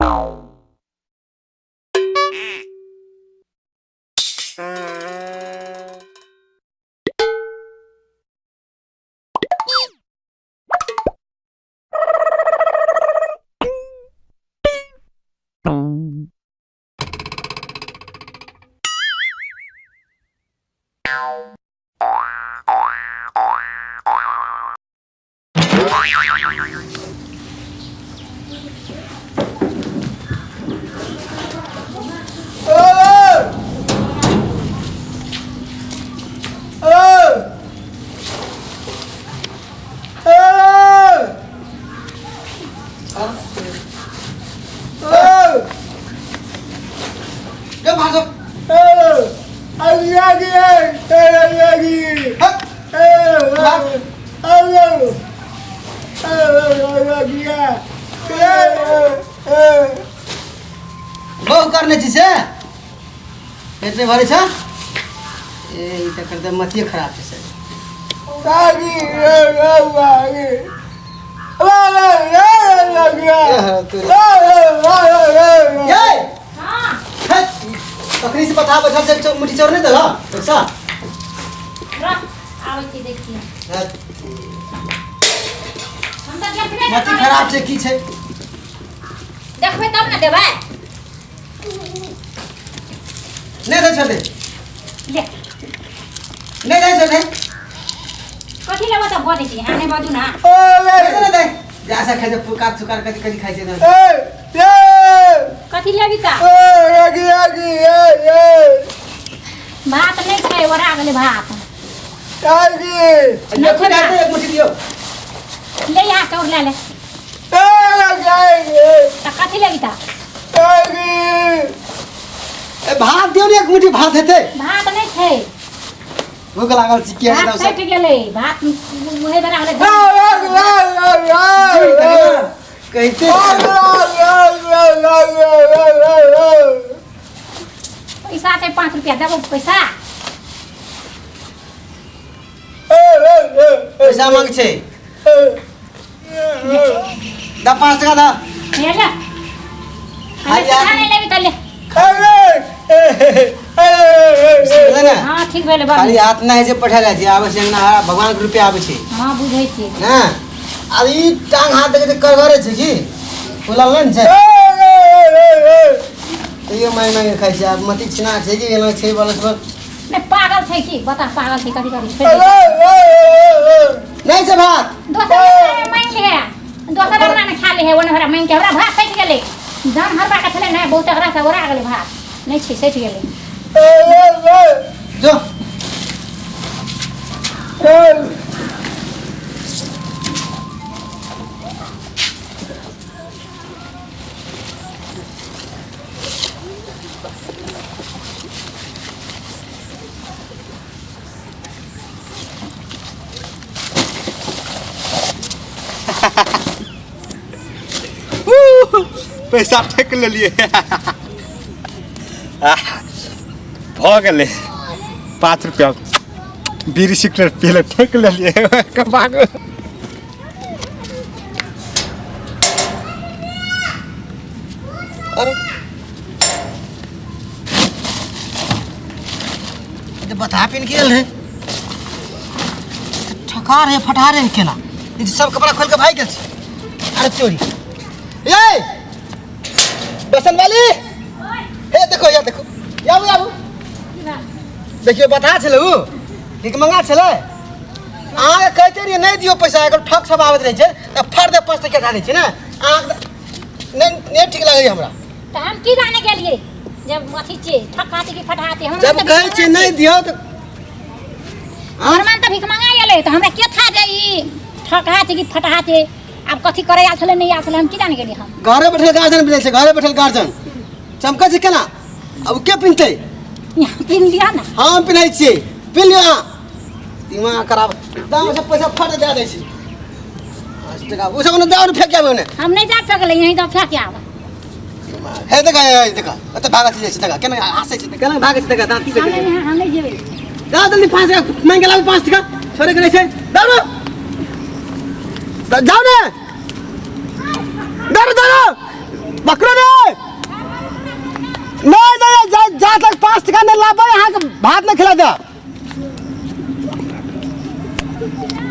बहु करने छी से पेट में भरे छ ए ई त करते मतिए खराब छै से दादी तखनी से बता बैठल से मुठी चोर नहीं देला पैसा आबै छी देखिए मति खराब छै की छै देखबै तब ना देबै नहीं दे छले ले नहीं दे छले कथि लेबो त बोलै छी हाने बाजू ना नहीं दे जैसा खाइ पुकार चुकार कथि कथि खाइ छै कथि लेबी त भात नहीं छै ओरा गेलै भात एक मुट्ठी दियो ले आ चौर ले ले त कथि लेबी त ए भात दियो ने एक मुट्ठी भात हेते भात नहीं छै भूख लागल छी किया भात बताओ सट गेलै भात मुहे बरा गेलै कहते पैसा छै 5 रुपया देबो पैसा पैसा मांग छै दा 5 टका दा ले ले खाने लेबी त ले हाँ ठीक भेलै बाबू खाली हाथ नहीं जे पठाले छै आबै छै ना भगवान के रुपया आबै छै हाँ बुझै छी ना अब ई टांग हाथ देके करगरे छै की फुलल नहीं छै ये मैं खाइ छै अब मति छिना छै कि एना छै बोलस नहीं पागल छै की बता पागल छै कथि करी नहीं छै भात दोसर मांग ले दोसर हमरा ने खा ले है ओने हमरा मांग के हमरा भात सट गेलै जान हरबा का छले नहीं बहुत एकरा से ओरा गेलै भात नहीं छै सट गेलै जो पैसा ठेक लेलिए भ गेले 5 रुपया बीड़ी सिगरेट पीले ठेक लेलिए कमा गो अरे ये बता पिन गेल है ठकार है फटार है केना ई सब कपड़ा खोल के भाग गेल छै अरे चोरी ये बेसन वाली हे देखो या देखो याबू याबू देखियो बता छले उ ठीक मंगा छले आगे कहते रहिए नहीं दियो पैसा अगर ठक सब आवत रहे छै त फर दे 5 टका ढालै छै ना आग नहीं ठीक लागे हमरा त हम की जाने गेलिए जब अथी छै ठकाते की फटाते हम जब कहे छै नहीं दियो त हमर त भीख मंगा गेलै त हमरा के था जे ई ठकाते की फटाते अब कथी करे आ छले नहीं आ छले हम की जाने गेली हम घरे बैठल गार्जन बिले छै घरे बैठल गार्जन चमका छै केना अब के पिनते पिन लिया ना हम पिनै छियै पिन लिया दिमाग खराब दाम से पैसा फट दे दै छै 5 टका ओ सब ने दाम फेंक आबे ने हम नहीं जा सकले यहीं तो फेंक आवे हे देखा अत भागत छै देखा केना हंसे छै केना भागत छै देखा दांती हम नहीं जेबै दा जल्दी 5 टका मांग गेला 5 टका छोरे करे छै दारू जाओ ने दारू पकड़ो रे नहीं नहीं जा तक 5 टका नहीं लाबे यहाँ के भात नहीं खिला दे